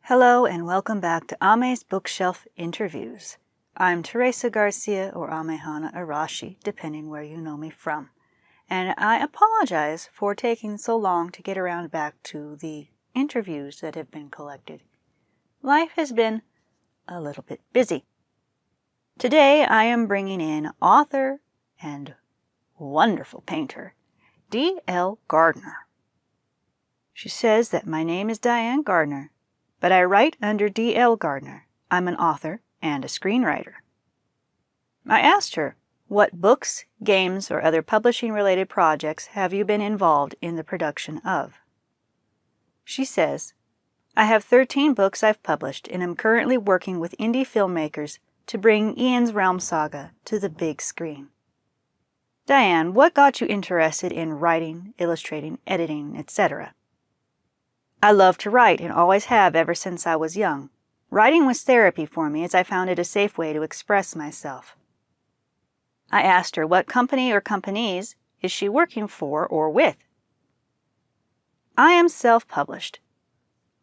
Hello and welcome back to Ame's Bookshelf Interviews. I'm Teresa Garcia or Amehana Arashi, depending where you know me from. And I apologize for taking so long to get around back to the interviews that have been collected. Life has been a little bit busy. Today I am bringing in author and wonderful painter, D.L. Gardner. She says that my name is Diane Gardner, but I write under D.L. Gardner. I'm an author and a screenwriter. I asked her, what books, games, or other publishing-related projects have you been involved in the production of? She says, I have 13 books I've published and am currently working with indie filmmakers to bring Ian's Realm Saga to the big screen. Diane, what got you interested in writing, illustrating, editing, etc.? I love to write and always have ever since I was young. Writing was therapy for me as I found it a safe way to express myself. I asked her what company or companies is she working for or with. I am self-published.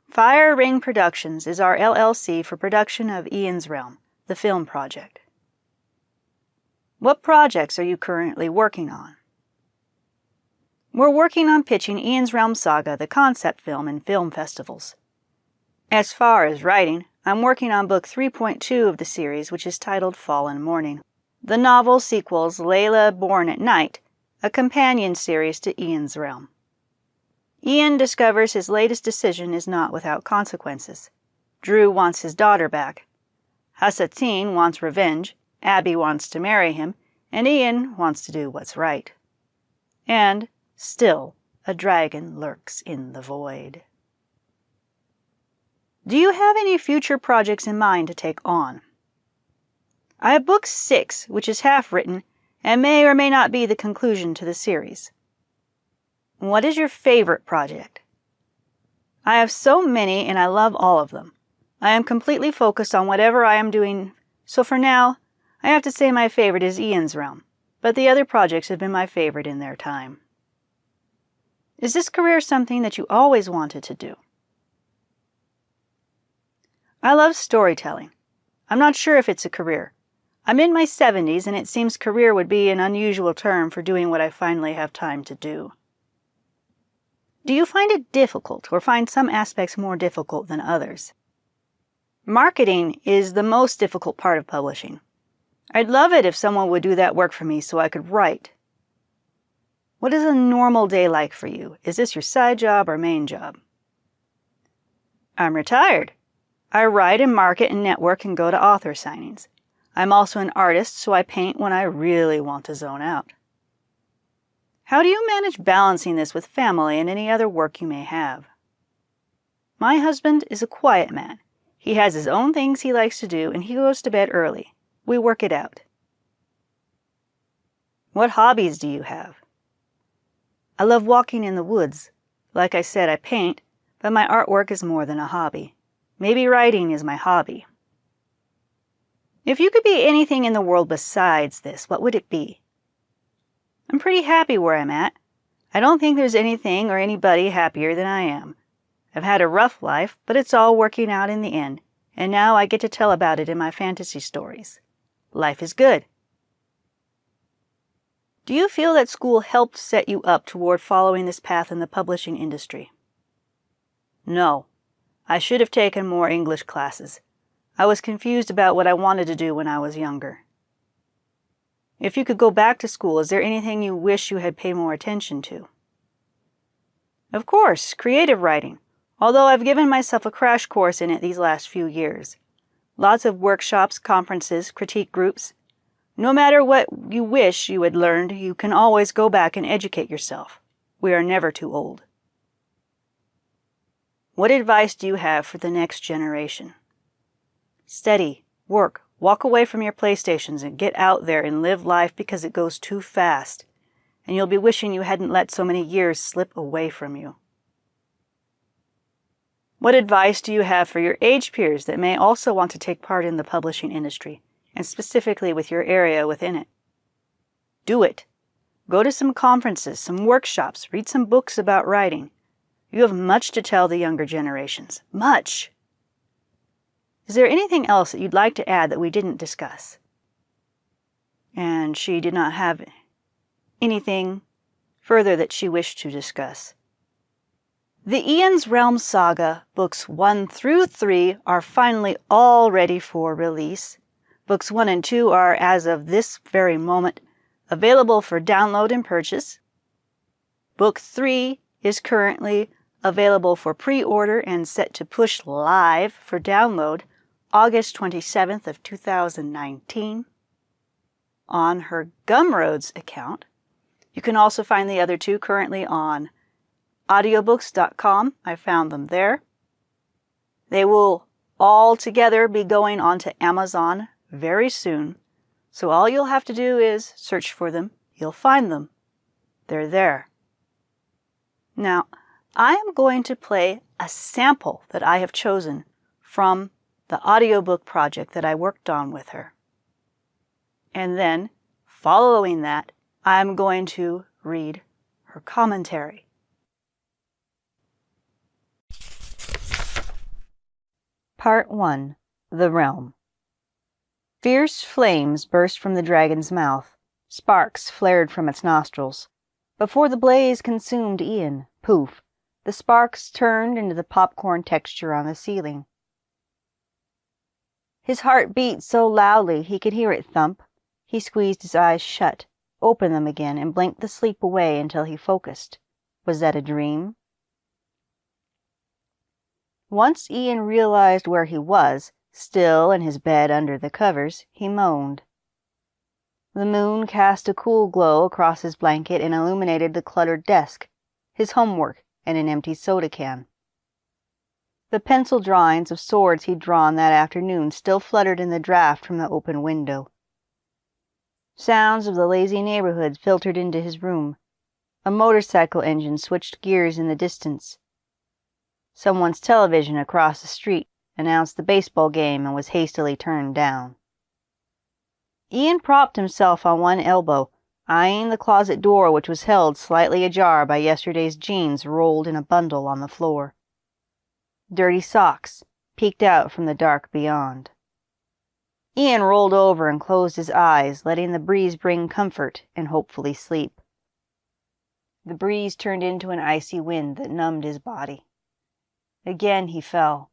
Fire Ring Productions is our LLC for production of Ian's Realm, the film project. What projects are you currently working on? We're working on pitching Ian's Realm Saga, the concept film, in film festivals. As far as writing, I'm working on book 3.2 of the series, which is titled Fallen Morning. The novel sequels Layla Born at Night, a companion series to Ian's Realm. Ian discovers his latest decision is not without consequences. Drew wants his daughter back. Hassatin wants revenge, Abby wants to marry him, and Ian wants to do what's right. And still, a dragon lurks in the void. Do you have any future projects in mind to take on? I have book 6, which is half written and may or may not be the conclusion to the series. What is your favorite project? I have so many and I love all of them. I am completely focused on whatever I am doing, so for now, I have to say my favorite is Ian's Realm, but the other projects have been my favorite in their time. Is this career something that you always wanted to do? I love storytelling. I'm not sure if it's a career. I'm in my 70s and it seems career would be an unusual term for doing what I finally have time to do. Do you find it difficult or find some aspects more difficult than others? Marketing is the most difficult part of publishing. I'd love it if someone would do that work for me so I could write. What is a normal day like for you? Is this your side job or main job? I'm retired. I write and market and network and go to author signings. I'm also an artist, so I paint when I really want to zone out. How do you manage balancing this with family and any other work you may have? My husband is a quiet man. He has his own things he likes to do and he goes to bed early. We work it out. What hobbies do you have? I love walking in the woods. Like I said, I paint, but my artwork is more than a hobby. Maybe writing is my hobby. If you could be anything in the world besides this, what would it be? I'm pretty happy where I'm at. I don't think there's anything or anybody happier than I am. I've had a rough life, but it's all working out in the end, and now I get to tell about it in my fantasy stories. Life is good. Do you feel that school helped set you up toward following this path in the publishing industry? No. I should have taken more English classes. I was confused about what I wanted to do when I was younger. If you could go back to school, is there anything you wish you had paid more attention to? Of course, creative writing, although I've given myself a crash course in it these last few years. Lots of workshops, conferences, critique groups. No matter what you wish you had learned, you can always go back and educate yourself. We are never too old. What advice do you have for the next generation? Study, work, walk away from your PlayStations and get out there and live life because it goes too fast, and you'll be wishing you hadn't let so many years slip away from you. What advice do you have for your age peers that may also want to take part in the publishing industry, and specifically with your area within it? Do it. Go to some conferences, some workshops, read some books about writing. You have much to tell the younger generations. Much! Is there anything else that you'd like to add that we didn't discuss? And she did not have anything further that she wished to discuss. The Ian's Realm Saga, books 1 through 3, are finally all ready for release. Books 1 and 2 are, as of this very moment, available for download and purchase. Book 3 is currently available for pre-order and set to push live for download August 27th of 2019 on her Gumroad's account. You can also find the other two currently on audiobooks.com. I found them there. They will all together be going onto Amazon very soon, so all you'll have to do is search for them. You'll find them. They're there. Now, I am going to play a sample that I have chosen from the audiobook project that I worked on with her. And then, following that, I'm going to read her commentary. Part 1. The Realm. Fierce flames burst from the dragon's mouth. Sparks flared from its nostrils. Before the blaze consumed Ian, poof, the sparks turned into the popcorn texture on the ceiling. His heart beat so loudly he could hear it thump. He squeezed his eyes shut, opened them again, and blinked the sleep away until he focused. Was that a dream? Once Ian realized where he was, still in his bed under the covers, he moaned. The moon cast a cool glow across his blanket and illuminated the cluttered desk, his homework, and an empty soda can. The pencil drawings of swords he'd drawn that afternoon still fluttered in the draft from the open window. Sounds of the lazy neighborhood filtered into his room. A motorcycle engine switched gears in the distance. Someone's television across the street announced the baseball game and was hastily turned down. Ian propped himself on one elbow, eyeing the closet door which was held slightly ajar by yesterday's jeans rolled in a bundle on the floor. Dirty socks peeked out from the dark beyond. Ian rolled over and closed his eyes, letting the breeze bring comfort and hopefully sleep. The breeze turned into an icy wind that numbed his body. Again he fell.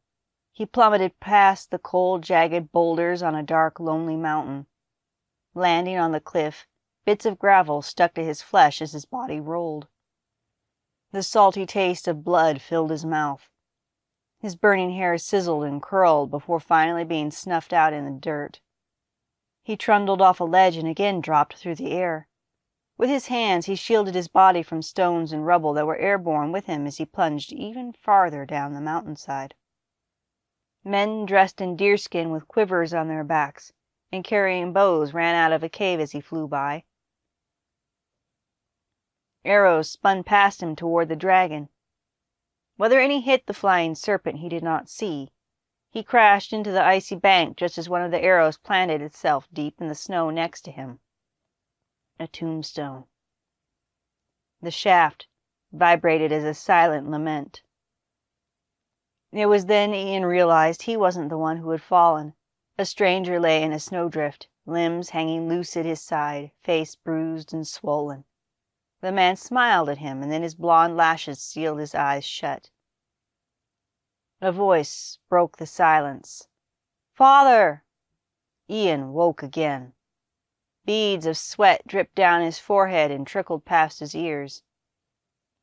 He plummeted past the cold, jagged boulders on a dark, lonely mountain. Landing on the cliff, bits of gravel stuck to his flesh as his body rolled. The salty taste of blood filled his mouth. His burning hair sizzled and curled before finally being snuffed out in the dirt. He trundled off a ledge and again dropped through the air. With his hands he shielded his body from stones and rubble that were airborne with him as he plunged even farther down the mountainside. Men dressed in deerskin with quivers on their backs and carrying bows ran out of a cave as he flew by. Arrows spun past him toward the dragon. Whether any hit the flying serpent he did not see. He crashed into the icy bank just as one of the arrows planted itself deep in the snow next to him. A tombstone. The shaft vibrated as a silent lament. It was then Ian realized he wasn't the one who had fallen. A stranger lay in a snowdrift, limbs hanging loose at his side, face bruised and swollen. The man smiled at him, and then his blond lashes sealed his eyes shut. A voice broke the silence. "Father!" Ian woke again. Beads of sweat dripped down his forehead and trickled past his ears.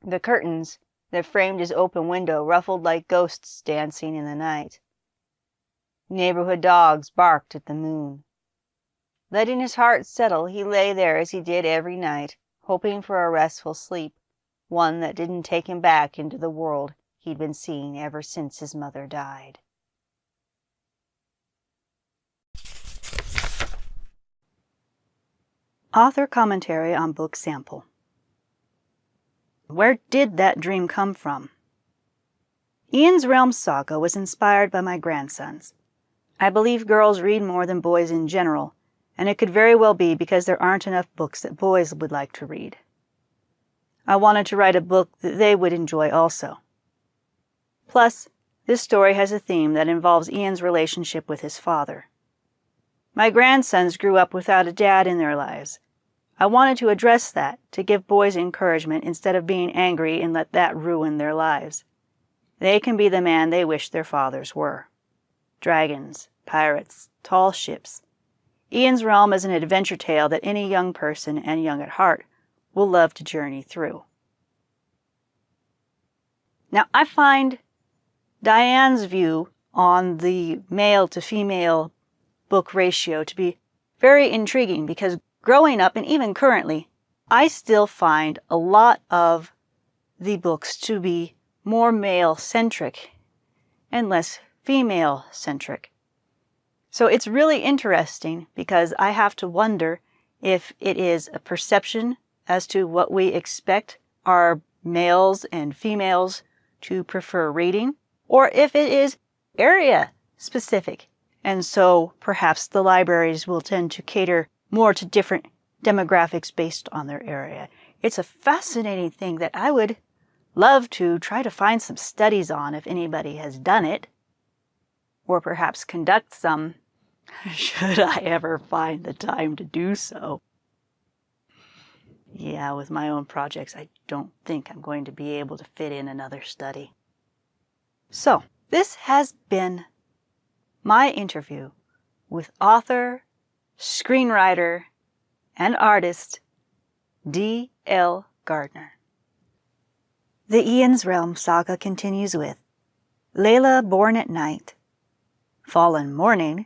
The curtains that framed his open window ruffled like ghosts dancing in the night. Neighborhood dogs barked at the moon. Letting his heart settle, he lay there as he did every night, hoping for a restful sleep, one that didn't take him back into the world he'd been seeing ever since his mother died. Author commentary on book sample. Where did that dream come from? Ian's Realm Saga was inspired by my grandsons. I believe girls read more than boys in general, and it could very well be because there aren't enough books that boys would like to read. I wanted to write a book that they would enjoy also. Plus, This story has a theme that involves Ian's relationship with his father. My grandsons grew up without a dad in their lives. I wanted to address that, to give boys encouragement instead of being angry and let that ruin their lives. They can be the man they wish their fathers were. Dragons, pirates, tall ships. Ian's Realm is an adventure tale that any young person, and young at heart, will love to journey through. Now, I find Diane's view on the male to female book ratio to be very intriguing because growing up, and even currently, I still find a lot of the books to be more male-centric and less female-centric. So it's really interesting because I have to wonder if it is a perception as to what we expect our males and females to prefer reading, or if it is area specific. And so perhaps the libraries will tend to cater more to different demographics based on their area. It's a fascinating thing that I would love to try to find some studies on if anybody has done it, or perhaps conduct some, should I ever find the time to do so. Yeah, with my own projects, I don't think I'm going to be able to fit in another study. So, this has been my interview with author, screenwriter, and artist D.L. Gardner. The Ian's Realm saga continues with Layla Born at Night, Fallen Morning,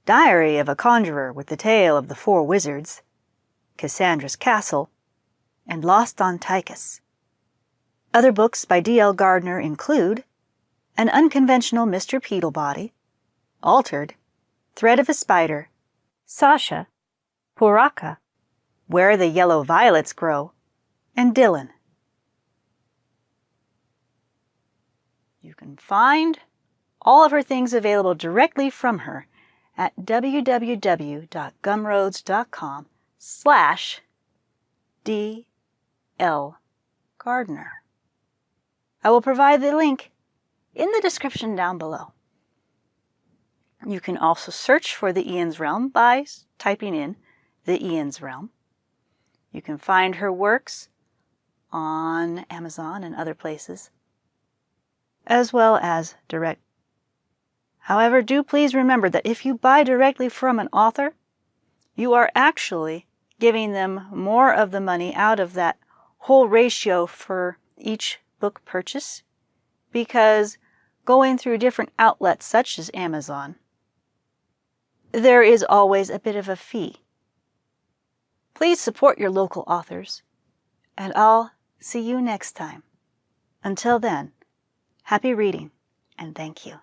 Diary of a Conjurer with the Tale of the Four Wizards, Cassandra's Castle, and Lost on Tychus. Other books by D.L. Gardner include An Unconventional Mr. Peedlebody, Altered, Thread of a Spider, Sasha, Puraka, Where the Yellow Violets Grow, and Dylan. You can find all of her things available directly from her at www.gumroads.com/D.L. Gardner. I will provide the link in the description down below. You can also search for the Ian's Realm by typing in the Ian's Realm. You can find her works on Amazon and other places, as well as direct. However, do please remember that if you buy directly from an author, you are actually giving them more of the money out of that whole ratio for each book purchase, because going through different outlets such as Amazon, there is always a bit of a fee. Please support your local authors, and I'll see you next time. Until then, happy reading, and thank you.